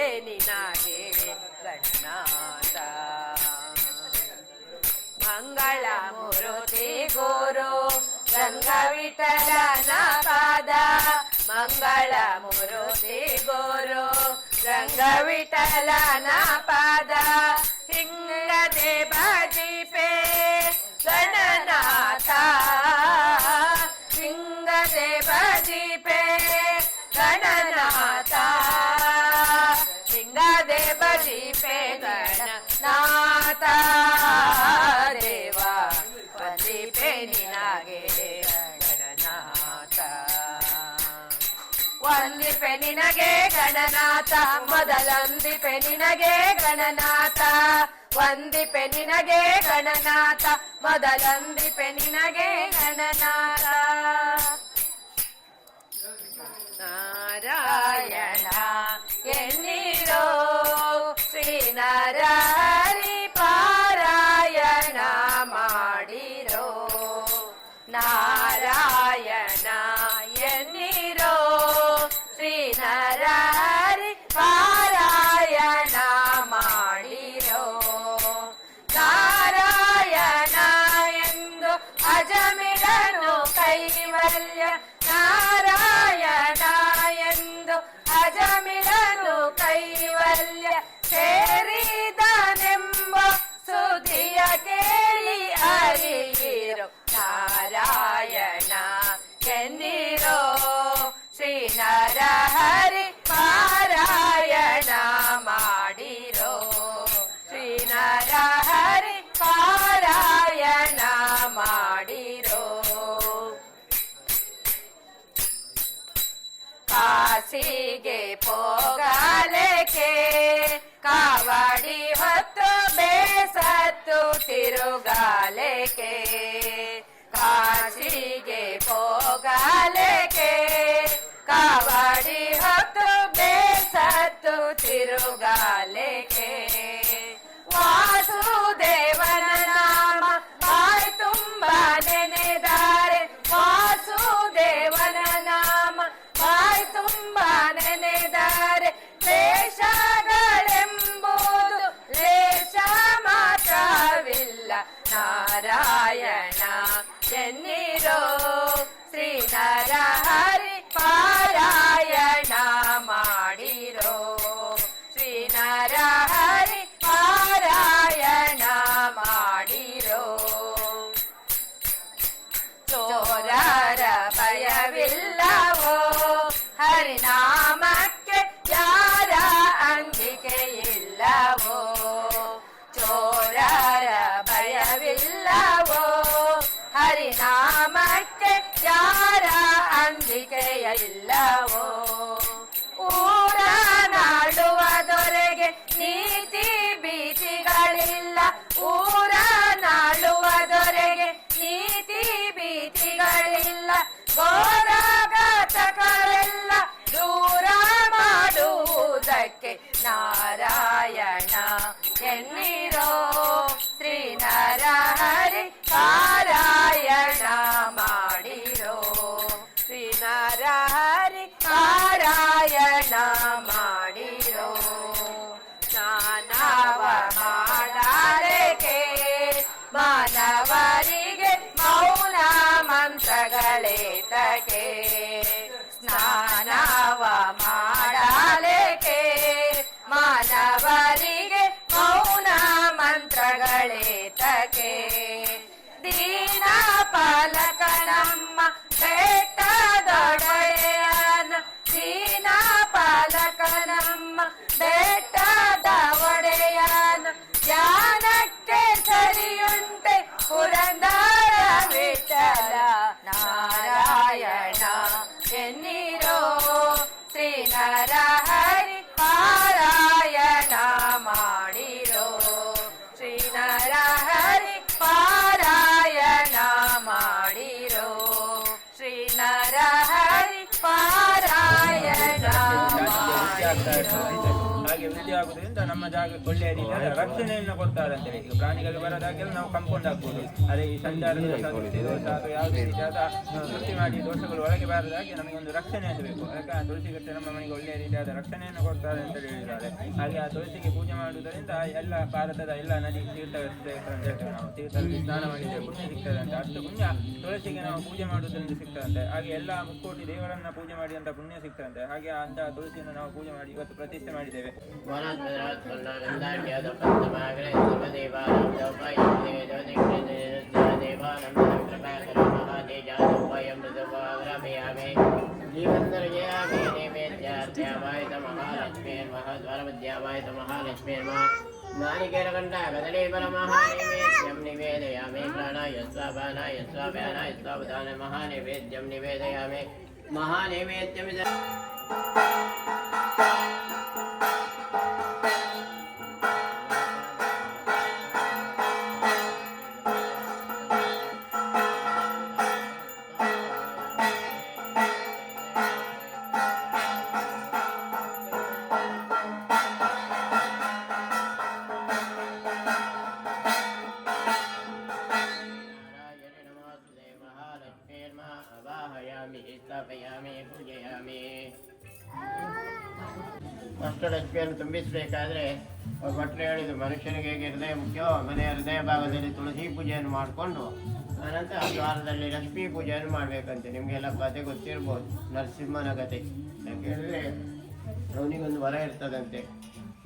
ನಿನಗೆ ಗಣನಾಥ. ಮಂಗಳ ಮೂರುತಿ ಗುರು ರಂಗವಿಠಲನ ಪಾದ, ಮಂಗಳ ಮೂರುತಿ ಗುರು ರಂಗವಿಠಲನ ಪಾದ. ಹಿಂಗದೆ ಭಜಿಪೆ ಗಣನಾಥ, ಹಿಂಗದೆ ಭಜಿಪೆ ಗಣನಾಥ, ಹಿಂಗದೆ ಭಜಿಪೆ ಗಣನಾಥ. ದೇವ ವಂದಿಪೆ ನಿನಗೆ ಗಣನಾಥ, ವಂದಿಪೆ ನಿನಗೆ ಗಣನಾಥ, ಮೊದಲೊಂದಿಪೆ ನಿನಗೆ ಗಣನಾಥ, ವಂದಿಪೆ ನಿನಗೆ ಗಣನಾಥ, ಮೊದಲೊಂದಿಪೆ ನಿನಗೆ ಗಣನಾಥ. ನಾರಾಯಣ ಎನ್ನಿರೋ ಶ್ರೀನರಹರಿ ಪಾರಾಯಣ ಮಾಡಿರೋ, ನಾರಾಯಣ ಎನ್ನಿರೋ ಶ್ರೀನರಹರಿ ಪಾರಾಯಣ ಮಾಡಿರೋ. ನಾರಾಯಣ ಎಂದು ಅಜಮಿಡನು ಕೈವಲ್ಯ, ನಾರಾಯಣ ಎಂದು ಅಜಮಿಡನು ಕೈವಲ್ಯ, ಸೇರಿದನೆಂಬ ಸುದಿಯ ಕೇಳಿ ಅರಿಯಿರೋ. ನಾರಾಯಣ ಎನ್ನಿರೋ ಶ್ರೀನರಹರಿ ಪಾರಾಯಣ ಮಾಡಿರೋ, ಶ್ರೀನರಹರಿ ಪಾರಾಯಣ ಮಾಡಿರೋ. ಕಾಸಿಗೆ ಪೋಗಲೇಕೆ ಕಾವಡಿ ಹೊತ್ತು ಬೇಸತ್ತು ತಿರುಗಾಲೇಕೆ, ಕಾಶಿಗೆ ಪೋಗಲೇಕೆ ಕಾವಡಿ ಹೊತ್ತು ಬೇಸತ್ತು ತಿರುಗಾಲೇಕೆ. ವಾಸುದೇವನ ನಾಮ ಬಾಯಿ ತುಂಬ ನೆನೆದಾರೆ, ವಾಸುದೇವನ ನಾಮ ಬಾಯಿ ತುಂಬ ನೆನೆದಾರೆ, ಲೇಷಗಳೆಂಬುದು ಲೇಷ ಮಾತ್ರವಿಲ್ಲ. ನಾರಾಯಣ ಎನ್ನಿರೋ ಶ್ರೀನರಹರಿ ಪಾರಾಯಣ ಮಾಡಿರೋ, ಶ್ರೀನರಹರಿ ಪಾರಾಯಣ ಮಾಡಿರೋ. ಚೋರರ ಭಯವಿಲ್ಲವೋ ಹರಿನಾಮಕ್ಕೆ ಯಾರ ಅಂಜಿಕೆ ಇಲ್ಲವೋ, ಚೋರರ ಭಯವಿಲ್ಲವೋ ಹರಿನಾಮಕ್ಕೆ ಯಾರ ಅಂಜಿಕೆಯ ಇಲ್ಲವೋ. ಊರ ನಾಡುವ ದೊರೆಗೆ ನೀತಿ ಭೀತಿಗಳಿಲ್ಲ, ಊರ ನಾಡುವ ದೊರೆಗೆ ನೀತಿ ಭೀತಿಗಳಿಲ್ಲ, ಘೋರಘಾತಕರೆಲ್ಲ ದೂರ ಮಾಡುವುದಕ್ಕೆ ನಾರಾಯಣ ಎನ್ನಿರೋ ಶ್ರೀನರಹರಿ ಪಾರಾಯಣ ಮಾಡಿರೋ, ಶ್ರೀನರಹರಿ ಪಾರಾಯಣ ಮಾಡಿರೋ. ಸ್ನಾನವ ಮಾಡಾರೇಕೆ ಮಾನವರಿಗೆ ಮೌನ ಮಂತ್ರಗಳೇತಕೆ, ಸ್ನಾನವ ಮಾಡಲೇಕೆ ಮಾನವರಿಗೆ ಮೌನ ಮಂತ್ರಗಳೇತಕೆ. ದೀನ ಪಾಲಕ ನಮ್ಮ ಬೆಟ್ಟದೊಡೆಯನ, ದೀನ ಪಾಲಕ ನಮ್ಮ ಬೆಟ್ಟದ ಒಡೆಯನ, ಧ್ಯಾನಕ್ಕೆ ಸರಿಯುಂಟೆ ಪುರಂದರ ವಿಠಲ. ನಾರಾಯಣ ಎನ್ನಿರೋ ಶ್ರೀನರಹರಿ ಪಾರಾಯಣ ಮಾಡಿರೋ, ಶ್ರೀನರಹರಿ ಪಾರಾಯಣ ಮಾಡಿರೋ, ಶ್ರೀನರಹರಿ ಪಾರಾಯಣ ಮಾಡಿರೋ. ಹಾಗೆ ವೃದ್ಧಿ ಆಗುವುದರಿಂದ ನಮ್ಮ ಜಾಗಕ್ಕೆ ಒಳ್ಳೆಯ ರೀತಿಯಾದ ರಕ್ಷಣೆಯನ್ನು ಕೊಡ್ತಾರೆ ಅಂತೇಳಿ. ಈಗ ಪ್ರಾಣಿಗಳು ಬರೋದಾಗೆಲ್ಲ ನಾವು ಕಾಂಪೌಂಡ್ ಹಾಕ್ಬೋದು. ಅದೇ ಈ ಸಂಚಾರದ ದೋಷ ಅಥವಾ ಯಾವುದೇ ರೀತಿಯಾದ ಸೃಷ್ಟಿ ಮಾಡಿ ದೋಷಗಳು ಒಳಗೆ ಬಾರದಾಗಿ ನಮಗೆ ಒಂದು ರಕ್ಷಣೆಯನ್ನು ಬೇಕು. ಅದಕ್ಕೆ ಆ ತುಳಸಿ ಕಟ್ಟೆ ನಮ್ಮ ಮನೆಗೆ ಒಳ್ಳೆಯ ರೀತಿಯಾದ ರಕ್ಷಣೆಯನ್ನು ಕೊಡ್ತಾರೆ ಅಂತ ಹೇಳಿದ್ದಾರೆ. ಹಾಗೆ ಆ ತುಳಸಿಗೆ ಪೂಜೆ ಮಾಡುವುದರಿಂದ ಎಲ್ಲ ಭಾರತದ ಎಲ್ಲ ನದಿ ತೀರ್ಥ ಅಂತ ಹೇಳ್ತೇವೆ ನಾವು. ತೀರ್ಥದಲ್ಲಿ ಸ್ನಾನ ಮಾಡಿದರೆ ಪುಣ್ಯ ಸಿಗ್ತದೆ ಅಂತ. ಅಷ್ಟು ಪುಣ್ಯ ತುಳಸಿಗೆ ನಾವು ಪೂಜೆ ಮಾಡುವುದರಿಂದ ಸಿಗ್ತದಂತೆ. ಹಾಗೆ ಎಲ್ಲ ಮುಕ್ಕೋಟಿ ದೇವರನ್ನ ಪೂಜೆ ಮಾಡಿ ಅಂತ ಪುಣ್ಯ ಸಿಗ್ತದಂತೆ. ಹಾಗೆ ಅಂತ ತುಳಸಿಯನ್ನು ನಾವು ಪೂಜೆ ಮಾಡಿ ಇವತ್ತು ಪ್ರತಿಷ್ಠೆ ಮಾಡಿದ್ದೇವೆ. नारिकेलकण्ठ कदलीफलमहानैवेद्यं निवेदयामि प्राणाय स्वापानाय स्वाव्यानाय स्वावधानाय महानैवेद्यं निवेदयामि महानैवेद्यमिदं ಅಷ್ಟಲಕ್ಷ್ಮಿಯನ್ನು ತುಂಬಿಸಬೇಕಾದ್ರೆ ಭಟ್ರು ಹೇಳಿದ್ರು, ಮನುಷ್ಯನಿಗೆ ಹೇಗೆ ಹೃದಯ ಮುಖ್ಯ, ಮನೆಯ ಹೃದಯ ಭಾಗದಲ್ಲಿ ತುಳಸಿ ಪೂಜೆಯನ್ನು ಮಾಡಿಕೊಂಡು ಅನಂತರ ದ್ವಾರದಲ್ಲಿ ಲಕ್ಷ್ಮೀ ಪೂಜೆಯನ್ನು ಮಾಡಬೇಕಂತೆ. ನಿಮಗೆಲ್ಲ ಕತೆ ಗೊತ್ತಿರ್ಬೋದು, ನರಸಿಂಹನ ಕತೆ. ಯಾಕೆ ಹೇಳಿದ್ರೆ ಅವನಿಗೊಂದು ವರ ಇರ್ತದಂತೆ,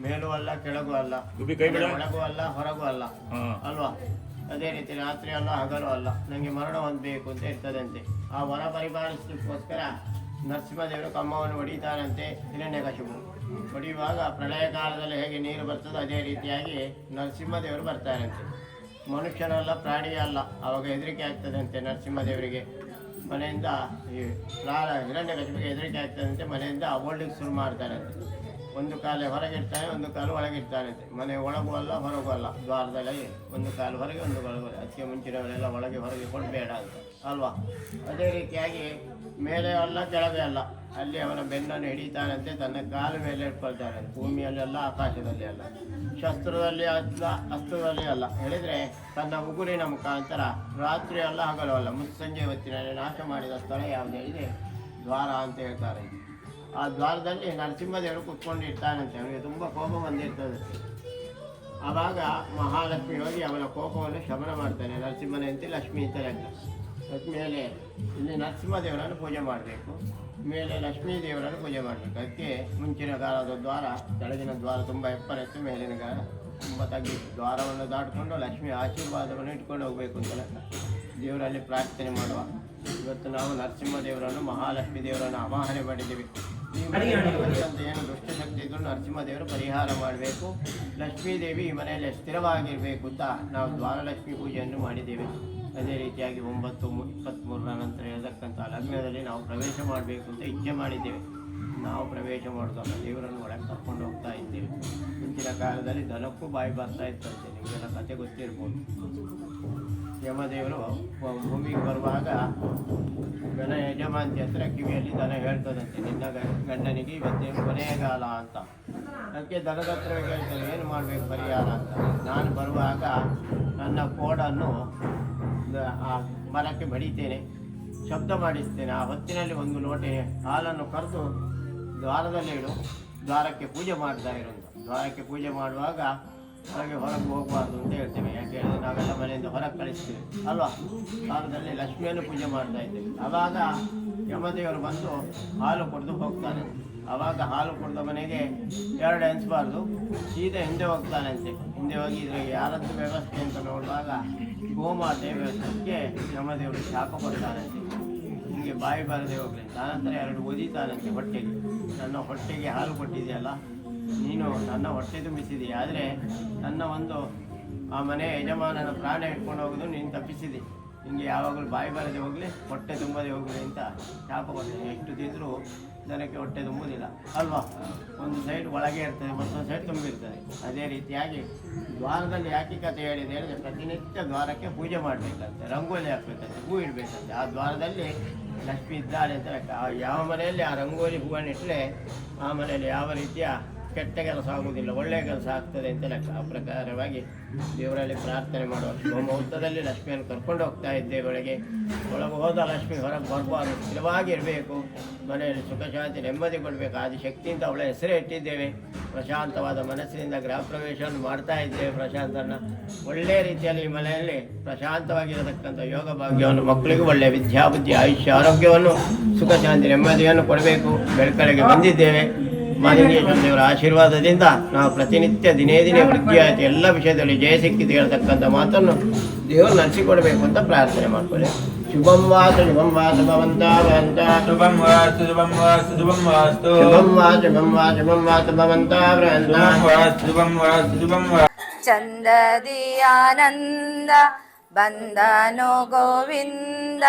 ಮೇಲೂ ಅಲ್ಲ ಕೆಳಗೂ ಅಲ್ಲ, ಒಳಗೂ ಅಲ್ಲ ಹೊರಗೂ ಅಲ್ಲ ಅಲ್ವಾ. ಅದೇ ರೀತಿ ರಾತ್ರಿ ಅಲ್ಲ ಹಗಲು ಅಲ್ಲ, ನನಗೆ ಮರಣ ಹೊಂದಬೇಕು ಅಂತ ಇರ್ತದಂತೆ. ಆ ವರ ಪರಿಪಾಲಿಸಲಿಕ್ಕೋಸ್ಕರ ನರಸಿಂಹದೇವರು ಕಮ್ಮವನ್ನು ಹೊಡಿತಾರಂತೆ. ಹಿರಣ್ಯಕಶಿಪು ಹೊಡೆಯುವಾಗ ಪ್ರಳಯ ಕಾಲದಲ್ಲಿ ಹೇಗೆ ನೀರು ಬರ್ತದೆ ಅದೇ ರೀತಿಯಾಗಿ ನರಸಿಂಹದೇವರು ಬರ್ತಾರಂತೆ. ಮನುಷ್ಯನಲ್ಲ ಪ್ರಾಣಿಯೇ ಅಲ್ಲ. ಆವಾಗ ಹೆದರಿಕೆ ಆಗ್ತದಂತೆ ನರಸಿಂಹದೇವರಿಗೆ. ಮನೆಯಿಂದ ಈ ಹಿರಣ್ಯಕಶಿಪಿಗೆ ಹೆದರಿಕೆ ಆಗ್ತದಂತೆ. ಮನೆಯಿಂದ ಓಡ್ಲಿಕ್ಕೆ ಶುರು ಮಾಡ್ತಾರಂತೆ. ಒಂದು ಕಾಲು ಹೊರಗಿರ್ತಾನೆ, ಒಂದು ಕಾಲು ಒಳಗಿರ್ತಾನಂತೆ. ಮನೆ ಒಳಗೂ ಅಲ್ಲ ಹೊರಗೂ ಅಲ್ಲ, ದ್ವಾರದಲ್ಲಿ ಒಂದು ಕಾಲು ಹೊರಗೆ ಒಂದು ಕಾಲು ಹೊರಗೆ. ಅದಕ್ಕೆ ಮುಂಚಿನವರೆಲ್ಲ ಒಳಗೆ ಹೊರಗೆ ಕೊಡಬೇಡ ಅಂತ ಅಲ್ವಾ. ಅದೇ ರೀತಿಯಾಗಿ ಮೇಲೆ ಅಲ್ಲ ಕೆಳಗೆ ಅಲ್ಲ, ಅಲ್ಲಿ ಅವನ ಬೆನ್ನನ್ನು ಹಿಡಿತಾನಂತೆ. ತನ್ನ ಕಾಲು ಮೇಲೆ ಇಟ್ಕೊಳ್ತಾನಂತೆ. ಭೂಮಿಯಲ್ಲೆಲ್ಲ ಆಕಾಶದಲ್ಲಿ ಅಲ್ಲ, ಶಸ್ತ್ರದಲ್ಲಿ ಅಲ್ಲ ಅಸ್ತ್ರದಲ್ಲಿ ಅಲ್ಲ. ಹೇಳಿದರೆ ತನ್ನ ಉಗುರಿನ ಮುಖಾಂತರ ರಾತ್ರಿ ಅಲ್ಲ ಹಗಲು ಅಲ್ಲ, ಮುಸ್ಸಂಜೆ ಹೊತ್ತಿನಲ್ಲಿ ನಾಶ ಮಾಡಿದ ಸ್ಥಳ ಯಾವುದೇ ಇದೆ ದ್ವಾರ ಅಂತ ಹೇಳ್ತಾರೆ. ಆ ದ್ವಾರದಲ್ಲಿ ನರಸಿಂಹದೇವರು ಕುತ್ಕೊಂಡಿರ್ತಾನಂತೆ. ಅವನಿಗೆ ತುಂಬ ಕೋಪ ಬಂದಿರ್ತದೆ. ಆವಾಗ ಮಹಾಲಕ್ಷ್ಮಿ ಹೋಗಿ ಅವನ ಕೋಪವನ್ನು ಶಮನ ಮಾಡ್ತಾನೆ. ನರಸಿಂಹನಂತೆ ಲಕ್ಷ್ಮಿ ಅಂತ ಲೆಕ್ಕ. ಮೇಲೆ ಇಲ್ಲಿ ನರಸಿಂಹದೇವರನ್ನು ಪೂಜೆ ಮಾಡಬೇಕು, ಮೇಲೆ ಲಕ್ಷ್ಮೀ ದೇವರನ್ನು ಪೂಜೆ ಮಾಡಬೇಕು. ಅದಕ್ಕೆ ಮುಂಚಿನ ಕಾಲದ ದ್ವಾರ, ಕೆಳಗಿನ ದ್ವಾರ ತುಂಬ ಎಪ್ಪರತ್ತು, ಮೇಲಿನ ಕಾಲ ತುಂಬ ತಗ್ಗಿತ್ತು. ದ್ವಾರವನ್ನು ದಾಟಿಕೊಂಡು ಲಕ್ಷ್ಮಿ ಆಶೀರ್ವಾದವನ್ನು ಇಟ್ಕೊಂಡು ಹೋಗಬೇಕು ಅಂತ ಲೆಕ್ಕ. ದೇವರಲ್ಲಿ ಪ್ರಾರ್ಥನೆ ಮಾಡುವ. ಇವತ್ತು ನಾವು ನರಸಿಂಹದೇವರನ್ನು ಮಹಾಲಕ್ಷ್ಮೀ ದೇವರನ್ನು ಆವಾಹನೆ ಮಾಡಿದ್ದೀವಿ. ಈ ಮನೆಯಲ್ಲಿ ಏನು ದುಷ್ಟಶಕ್ತಿ ಇದ್ದರೂ ನರಸಿಂಹದೇವರು ಪರಿಹಾರ ಮಾಡಬೇಕು. ಲಕ್ಷ್ಮೀದೇವಿ ಈ ಮನೆಯಲ್ಲಿ ಸ್ಥಿರವಾಗಿರಬೇಕು ಅಂತ ನಾವು ದ್ವಾರಲಕ್ಷ್ಮಿ ಪೂಜೆಯನ್ನು ಮಾಡಿದ್ದೇವೆ. ಅದೇ ರೀತಿಯಾಗಿ 9/23 ನಂತರ ಇರತಕ್ಕಂಥ ಲಗ್ನದಲ್ಲಿ ನಾವು ಪ್ರವೇಶ ಮಾಡಬೇಕು ಅಂತ ಇಚ್ಛೆ ಮಾಡಿದ್ದೇವೆ. ನಾವು ಪ್ರವೇಶ ಮಾಡೋದಲ್ಲ, ದೇವರನ್ನು ಒಳಗೆ ಕರ್ಕೊಂಡು ಹೋಗ್ತಾ ಇದ್ದೇವೆ. ಮುಂಚಿನ ಕಾಲದಲ್ಲಿ ದನಕ್ಕೂ ಬಾಯಿ ಬರ್ತಾ ಇತ್ತಂತೆ. ನಿಮಗೆಲ್ಲ ಕತೆ ಗೊತ್ತಿರ್ಬೋದು. ಯಮದೇವರು ಭೂಮಿಗೆ ಬರುವಾಗ ಗಣ ಯಜಮಾಂತಿ ಹತ್ರ ಕಿವಿಯಲ್ಲಿ ದನ ಹೇಳ್ತದಂತೆ, ನಿನ್ನ ಗಂಡನಿಗೆ ಇವತ್ತೇನು ಕೊನೆಯಗಾಲ ಅಂತ. ಅದಕ್ಕೆ ದನದ ಹತ್ರ ಹೇಳ್ತಾರೆ, ಏನು ಮಾಡಬೇಕು ಪರಿಹಾರ ಅಂತ. ನಾನು ಬರುವಾಗ ನನ್ನ ಕೋಡನ್ನು ಆ ಮರಕ್ಕೆ ಬಡಿತೇನೆ, ಶಬ್ದ ಮಾಡಿಸ್ತೇನೆ. ಆ ಹೊತ್ತಿನಲ್ಲಿ ಒಂದು ಲೋಟೆ ಹಾಲನ್ನು ಕರೆದು ದ್ವಾರದಲ್ಲಿ ಇಡು, ದ್ವಾರಕ್ಕೆ ಪೂಜೆ ಮಾಡ್ತಾ ಇರೋದು. ದ್ವಾರಕ್ಕೆ ಪೂಜೆ ಮಾಡುವಾಗ ಹೊರಗೆ ಹೋಗಬಾರ್ದು ಅಂತ ಹೇಳ್ತೇವೆ. ಯಾಕೆ ಹೇಳಿದ್ರೆ ನಾವೆಲ್ಲ ಮನೆಯಿಂದ ಹೊರಗೆ ಕಳಿಸ್ತೇವೆ ಅಲ್ವಾ. ಕಾಲದಲ್ಲಿ ಲಕ್ಷ್ಮಿಯನ್ನು ಪೂಜೆ ಮಾಡ್ತಾ ಇದ್ದೇವೆ. ಆವಾಗ ಯಮದೇವರು ಬಂದು ಹಾಲು ಕುಡಿದು ಹೋಗ್ತಾನೆ. ಆವಾಗ ಹಾಲು ಕುಡಿದ ಮನೆಗೆ 2 ಎನಿಸಬಾರ್ದು, ಸೀದಾ ಹಿಂದೆ ಹೋಗ್ತಾನಂತೆ. ಹಿಂದೆ ಹೋಗಿ ಇದ್ರಿಗೆ ಯಾರದ್ದು ವ್ಯವಸ್ಥೆ ಅಂತ ನೋಡುವಾಗ ಗೋಮಾತೆ ವ್ಯವಸ್ಥೆಗೆ ಯಮದೇವರು ಶಾಪ ಕೊಡ್ತಾನಂತೆ. ನಿಮಗೆ ಬಾಯಿ ಬರದೆ ಹೋಗ್ಲಿ. ಆನಂತರ 2 ಓದಿತಾನಂತೆ ಹೊಟ್ಟೆಗೆ. ನನ್ನ ಹೊಟ್ಟೆಗೆ ಹಾಲು ಕೊಟ್ಟಿದೆಯಲ್ಲ, ನೀನು ನನ್ನ ಹೊಟ್ಟೆ ತುಂಬಿಸಿದಿ, ಆದರೆ ನನ್ನ ಒಂದು ಆ ಮನೆ ಯಜಮಾನನ ಪ್ರಾಣ ಇಟ್ಕೊಂಡು ಹೋಗೋದು ನೀನು ತಪ್ಪಿಸಿದಿ. ನಿಮಗೆ ಯಾವಾಗಲೂ ಬಾಯಿ ಬರದೆ ಹೋಗಲಿ, ಹೊಟ್ಟೆ ತುಂಬದೆ ಹೋಗಲಿ ಅಂತ ಶಾಪ ಕೊಡ್ತೇನೆ. ಎಷ್ಟು ತಿಂದರೂ ಜನಕ್ಕೆ ಹೊಟ್ಟೆ ತುಂಬುವುದಿಲ್ಲ ಅಲ್ವಾ. ಒಂದು ಸೈಡ್ ಒಳಗೆ ಇರ್ತದೆ, ಮತ್ತೊಂದು ಸೈಡ್ ತುಂಬಿರ್ತದೆ. ಅದೇ ರೀತಿಯಾಗಿ ದ್ವಾರದಲ್ಲಿ ಯಾಕೆ ಕಥೆ ಹೇಳಿದೆ ಹೇಳಿದ್ರೆ, ಪ್ರತಿನಿತ್ಯ ದ್ವಾರಕ್ಕೆ ಪೂಜೆ ಮಾಡಬೇಕಂತೆ, ರಂಗೋಲಿ ಹಾಕಬೇಕಂತೆ, ಹೂ ಇಡಬೇಕಂತೆ. ಆ ದ್ವಾರದಲ್ಲಿ ಲಕ್ಷ್ಮಿ ಇದ್ದಾಳೆ ಅಂತ ಲೆಕ್ಕ. ಯಾವ ಮನೆಯಲ್ಲಿ ಆ ರಂಗೋಲಿ ಹೂವನ್ನು ಇಟ್ಟರೆ ಆ ಮನೆಯಲ್ಲಿ ಯಾವ ರೀತಿಯ ಕೆಟ್ಟ ಕೆಲಸ ಆಗುವುದಿಲ್ಲ, ಒಳ್ಳೆಯ ಕೆಲಸ ಆಗ್ತದೆ ಅಂತ ಲೆಕ್ಕ. ಆ ಪ್ರಕಾರವಾಗಿ ದೇವರಲ್ಲಿ ಪ್ರಾರ್ಥನೆ ಮಾಡುವ ಶುಭ ಮುಹೂರ್ತದಲ್ಲಿ ಲಕ್ಷ್ಮಿಯನ್ನು ಕರ್ಕೊಂಡು ಹೋಗ್ತಾ ಇದ್ದೇವೆ. ಒಳಗೆ ಹೋದ ಲಕ್ಷ್ಮಿ ಹೊರಗೆ ಬರಬಾರ್ದು, ಸ್ಥಿರವಾಗಿರಬೇಕು, ಮನೆಯಲ್ಲಿ ಸುಖ ಶಾಂತಿ ನೆಮ್ಮದಿ ಕೊಡಬೇಕು. ಆದಿಶಕ್ತಿಯಿಂದ ಅವಳ ಹೆಸರೇ ಇಟ್ಟಿದ್ದೇವೆ. ಪ್ರಶಾಂತವಾದ ಮನಸ್ಸಿನಿಂದ ಗೃಹ ಪ್ರವೇಶವನ್ನು ಮಾಡ್ತಾ ಇದ್ದೇವೆ. ಪ್ರಶಾಂತನ ಒಳ್ಳೆಯ ರೀತಿಯಲ್ಲಿ ಮನೆಯಲ್ಲಿ ಪ್ರಶಾಂತವಾಗಿರತಕ್ಕಂಥ ಯೋಗ ಭಾಗ್ಯವನ್ನು, ಮಕ್ಕಳಿಗೂ ಒಳ್ಳೆಯ ವಿದ್ಯಾಬುದ್ಧಿ ಆಯುಷ್ಯ ಆರೋಗ್ಯವನ್ನು ಸುಖ ಶಾಂತಿ ನೆಮ್ಮದಿಯನ್ನು ಕೊಡಬೇಕು. ಬೆಳ್ಕಳಿಗೆ ಬಂದಿದ್ದೇವೆ. ಮಾಲಿಂಗೇಶ್ವರ ದೇವರ ಆಶೀರ್ವಾದದಿಂದ ನಾವು ಪ್ರತಿನಿತ್ಯ ದಿನೇ ದಿನೇ ವೃದ್ಧಿಯಾಯಿತು, ಎಲ್ಲ ವಿಷಯದಲ್ಲಿ ಜಯ ಸಿಕ್ಕಿತು ಹೇಳ್ತಕ್ಕಂಥ ಮಾತನ್ನು ದೇವರು ನಡೆಸಿಕೊಡಬೇಕು ಅಂತ ಪ್ರಾರ್ಥನೆ ಮಾಡ್ಕೊಳ್ಳಿ. ಶುಭಂ ವಾತು ಶುಭಂ ವಾತು ಭವಂತ ಭವಂತ ಶುಭಂ ವಾಸ್ತು ಶುಭಂ ವಾಸ್ತು ಶುಭಂ ವಾಸ್ತು ಶುಭಂ ವಾತು ಶುಭಂ ವಾತು ಶುಭಂ ವಾತು ಭವಂತ ಭವಂತ ಶುಭಂ ವಾಸ್ತು ಶುಭಂ ವಾಸ್ತು ಶುಭಂ ವಾಸ್ತು. ಚಂದದಿ ಆನಂದ ಬಂದನೋ ಗೋವಿಂದ,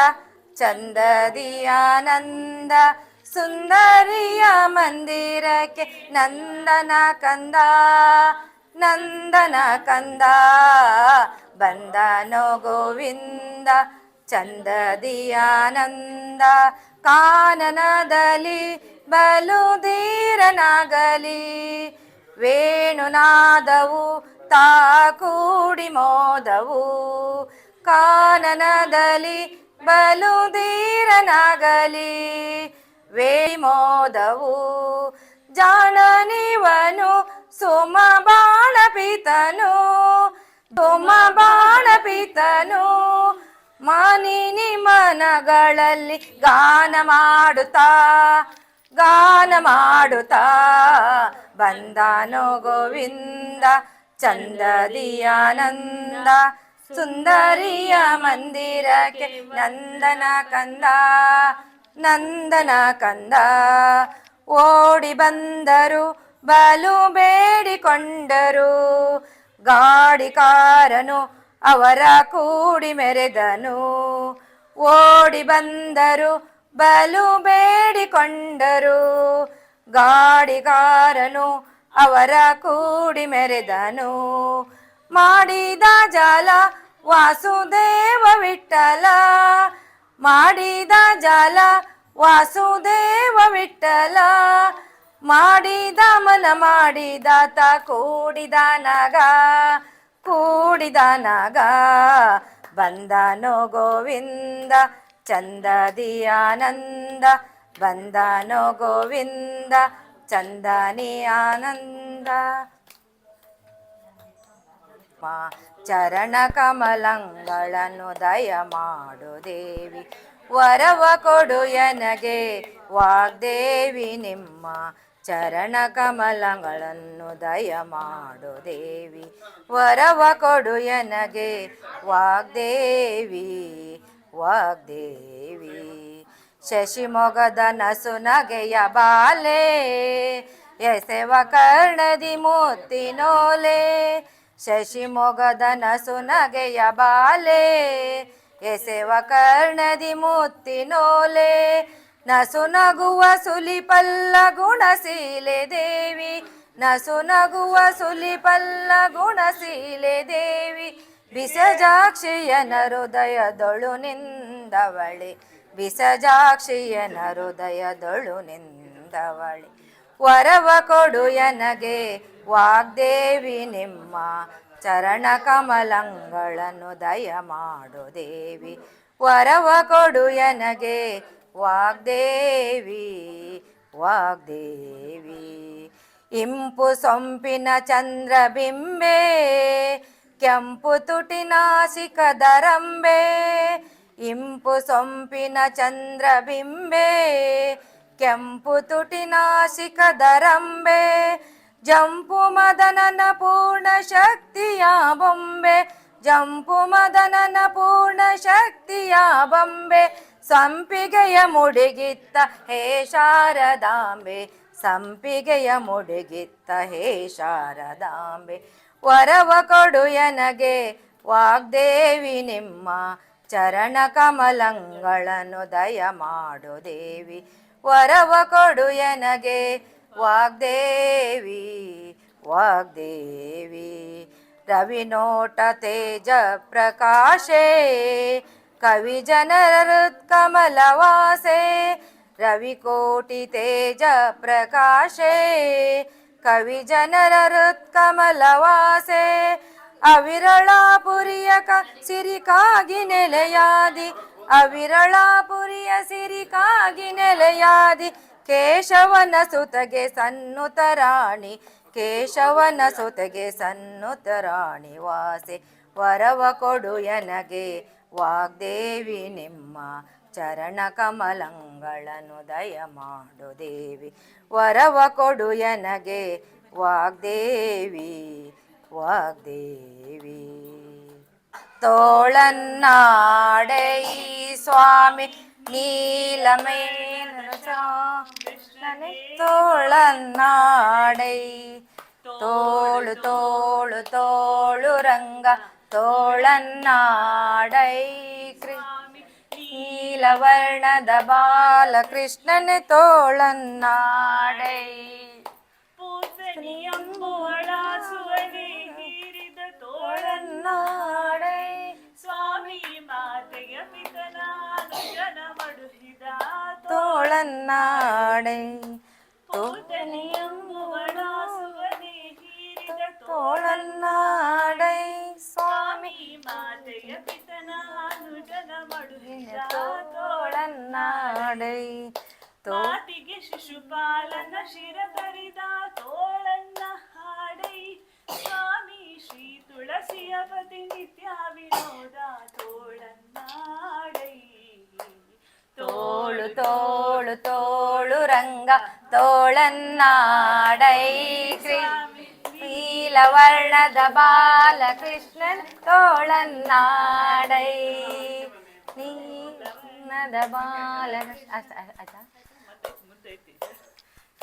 ಚಂದದಿ ಆನಂದ ಸುಂದರಿಯ ಮಂದಿರಕ್ಕೆ ನಂದನ ಕಂದ, ನಂದನ ಕಂದ ಬಂದನೋ ಗೋವಿಂದ, ಚಂದದಿ ಆನಂದ ಕಾನನದಲ್ಲಿ ಬಲು ಧೀರನಾಗಲಿ, ವೇಣುನಾದವು ತಾ ಕೂಡಿ ಮೋದವು, ಕಾನನದಲ್ಲಿ ಬಲು ಧೀರನಾಗಲಿ ವೇಮೋದವು, ಜಾಣನಿವನು ಸುಮ ಬಾಣ ಪಿತನು, ಸುಮ ಬಾಣ ಪಿತನು, ಮಾನಿನಿ ಮನಗಳಲ್ಲಿ ಗಾನ ಮಾಡುತ್ತಾ, ಗಾನ ಮಾಡುತ್ತಾ ಬಂದನೋ ಗೋವಿಂದ, ಚಂದದಿ ಆನಂದ ಸುಂದರಿಯ ಮಂದಿರಕ್ಕೆ ನಂದನ ಕಂದ, ನಂದನ ಕಂದ. ಓಡಿ ಬಂದರು ಬಲು ಬೇಡಿಕೊಂಡರು, ಗಾಡಿಕಾರನು ಅವರ ಕೂಡಿ ಮೆರೆದನು, ಓಡಿ ಬಂದರು ಬಲು ಬೇಡಿಕೊಂಡರು, ಗಾಡಿಗಾರನು ಅವರ ಕೂಡಿ ಮೆರೆದನು, ಮಾಡಿದ ಜಾಲ ವಾಸುದೇವ ವಿಠಲ, ಮಾಡಿದ ಜಾಲ ವಾಸುದೇವ ವಿಠಲ, ಮಾಡಿದ ಮನ ಮಾಡಿದಾತ ಕೂಡಿದ ನಗ, ಕೂಡಿದ ನಗ ಬಂದನೋ ಗೋವಿಂದ, ಚಂದದಿ ಆನಂದ ಬಂದನೋ ಗೋವಿಂದ, ಚಂದನಿ ಆನಂದ. ಚರಣ ಕಮಲಗಳನ್ನು ದಯ ಮಾಡು ದೇವಿ, ವರವ ಕೊಡು ಎನಗೆ ವಾಗ್ದೇವಿ ನಿಮ್ಮ, ಚರಣ ಕಮಲಗಳನ್ನು ದಯ ಮಾಡು ದೇವಿ, ವರವ ಕೊಡು ಎನಗೆ ವಾಗ್ದೇವಿ, ವಾಗ್ದೇವಿ. ಶಶಿಮೊಗದ ನಸುನಗೆಯ ಬಾಲೆ, ಎಸೆವ ಕರ್ಣದಿ ಮುತ್ತಿನೋಲೆ, ಶಶಿಮೊಗದ ನಸುನಗೆಯ ಬಾಲೆ, ಎಸೆವ ಕರ್ಣದಿ ಮುತ್ತಿನೋಲೆ, ನಸುನಗುವ ಸುಲಿಪಲ್ಲ ಗುಣಶೀಲೆ ದೇವಿ, ನಸುನಗುವ ಸುಲಿಪಲ್ಲ ಗುಣಶೀಲೆ ದೇವಿ, ಬಿಸಜಾಕ್ಷಿಯನ ಹೃದಯದೊಳು ನಿಂದವಳೆ, ಬಿಸಜಾಕ್ಷಿಯನ ಹೃದಯದೊಳು ನಿಂದವಳೆ, ವರವ ಕೊಡು ಎನಗೆ ವಾಗ್ದೇವಿ ನಿಮ್ಮ, ಚರಣ ಕಮಲಗಳನ್ನು ದಯ ಮಾಡು ದೇವಿ, ವರವ ಕೊಡು ಎನಗೆ ವಾಗ್ದೇವಿ, ವಾಗ್ದೇವಿ. ಇಂಪು ಸೊಂಪಿನ ಚಂದ್ರಬಿಂಬೆ, ಕೆಂಪು ತುಟಿನಾಸಿಕದರಂಬೆ, ಇಂಪು ಸೊಂಪಿನ ಚಂದ್ರಬಿಂಬೆ, ಕೆಂಪು ತುಟಿನಾಸಿಕದರಂಬೆ, ಜಂಪು ಮದನನ ಪೂರ್ಣ ಶಕ್ತಿಯ ಬೊಂಬೆ, ಜಂಪು ಮದನನ ಪೂರ್ಣ ಶಕ್ತಿಯ ಬೊಂಬೆ, ಸಂಪಿಗೆಯ ಮುಡಿಗಿತ್ತ ಹೇ ಶಾರದಾಂಬೆ, ಸಂಪಿಗೆಯ ಮುಡಿಗಿತ್ತ ಹೇ ಶಾರದಾಂಬೆ, ವರವ ಕೊಡು ಎನಗೆ ವಾಗ್ದೇವಿ ನಿಮ್ಮ, ಚರಣ ಕಮಲಗಳನ್ನು ದಯ ಮಾಡು ದೇವಿ, ವರವ ಕೊಡು ಎನಗೆ ವಾಗ್ದೇವಿ, ವಾಗ್ದೇವಿ. ರವಿನೋಟ ತೇಜ ಪ್ರಕಾಶೆ, ಕವಿ ಜನರ ಕಮಲವಾಸೆ, ರವಿಕೋಟಿ ತೇಜ ಪ್ರಕಾಶೆ, ಕವಿ ಜನರ ಹೃತ್ಕಮಲವಾಸೆ ಅವಿರಳಾಪುರಿಯ ಸಿರಿಕಾಗಿ ನೆಲೆಯಾದಿ ಅವಿರಳಾಪುರಿಯ ಸಿರಿಕಾಗಿ ನೆಲೆಯಾದಿ ಕೇಶವನ ಸುತಗೆ ಸನ್ನುತರಾಣಿ ಕೇಶವನ ಸುತಗೆ ಸನ್ನುತರಾಣಿ ವಾಸೆ ವರವ ಕೊಡು ಎನಗೆ ವಾಗ್ದೇವಿ ನಿಮ್ಮ ಚರಣ ಕಮಲಗಳನ್ನು ದಯ ಮಾಡು ದೇವಿ ವರವ ಕೊಡು ಎನಗೆ ವಾಗ್ದೇವಿ ವಾಗ್ದೇವಿ ತೋಳನ್ನಾಡೆ ಈ ಸ್ವಾಮಿ ನೀಲಮೇನ ಕೃಷ್ಣನೇ ತೋಳನ್ನಾಡೈ ತೋಳು ತೋಳು ತೋಳು ರಂಗ ತೋಳನ್ನಾಡೈ ನೀಲವರ್ಣದ ಬಾಲಕೃಷ್ಣನೇ ತೋಳನ್ನಾಡೈ ತೋಳನ್ನಾಡೈ ಸ್ವಾಮಿ ಮಾತೆಯ ಪಿತನಾನು ಜನ ಮಡುಹಿದ ತೋಳನ್ನಾಡೈ ತೋಟನೆಯಂಬುವಳಾಸುವನೆ ಹೀರಿದ ತೋಳನ್ನಾಡೈ ಸ್ವಾಮಿ ಮಾತೆಯ ಪಿತನಾನು ಜನ ಮಡುಹಿದ ತೋಳನ್ನಾಡೈ ಮಾತಿಗೆ ಶಿಶುಪಾಲನ ಶಿರ ತರಿದ ತೋಳನ್ನ ಹಾಡೈ ಸ್ವಾಮಿ ಶ್ರೀ ತುಳಸಿಯ ಪತಿ ನಿತ್ಯ ವಿನೋದ ತೋಳನ್ನಾಡೈ ತೋಳು ತೋಳು ತೋಳು ರಂಗ ತೋಳನ್ನಾಡೈ ನೀಲವರ್ಣದ ಬಾಲಕೃಷ್ಣನ್ ತೋಳನ್ನಾಡೈ ನೀಲದ ಬಾಲಕೃಷ್ಣ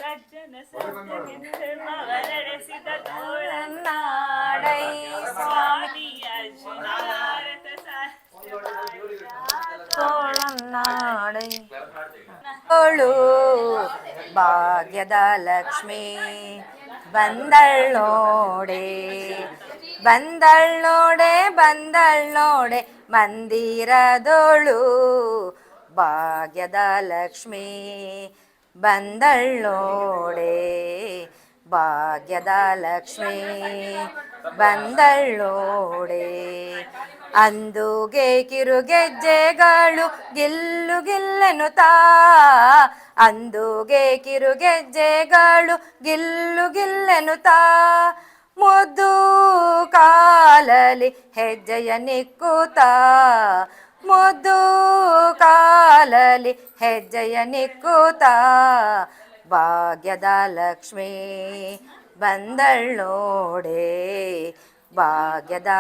ಸಜ್ಜನ ಸಜ್ಜನೆಂದೆಲ್ಲವರಡೆಸಿದ ತೋಳನ್ನಾಡೈ ಸ್ವಾಮಿ ಅರ್ಜುನ ಭಾರತ ತೋಳನ್ನಾಡೈ ತೋಳು ಭಾಗ್ಯದ ಲಕ್ಷ್ಮೀ ಬಂದಳ್ಳೋಡೆ ಬಂದಳ್ಳೋಡೆ ಬಂದಳ್ಳೋಡೆ ಮಂದಿರದೋಳು ಭಾಗ್ಯದ ಲಕ್ಷ್ಮೀ ಬಂದಳ್ಳೋಡೆ ಭಾಗ್ಯದ ಲಕ್ಷ್ಮೀ ಬಂದಳ್ಳೋಡೆ ಅಂದುಗೆ ಕಿರುಗೆಜ್ಜೆಗಳು ಗಿಲ್ಲು ಗಿಲ್ಲೆನುತ್ತಾ ಅಂದುಗೆ ಕಿರುಗೆಜ್ಜೆಗಳು ಗಿಲ್ಲು ಗಿಲ್ಲೆನುತ್ತಾ ಮುದ್ದು ಕಾಲಲಿ ಹೆಜ್ಜೆಯ ನಿಕ್ಕುತ್ತಾ ಮುದ್ದು ಕಾಲಲಿ ಹೆಜ್ಜೆಯ ನಿಕ್ಕುತ್ತಾ ಭಾಗ್ಯದ ಲಕ್ಷ್ಮೀ ಬಂದಳ್ಳೋಡೆ ಭಾಗ್ಯದ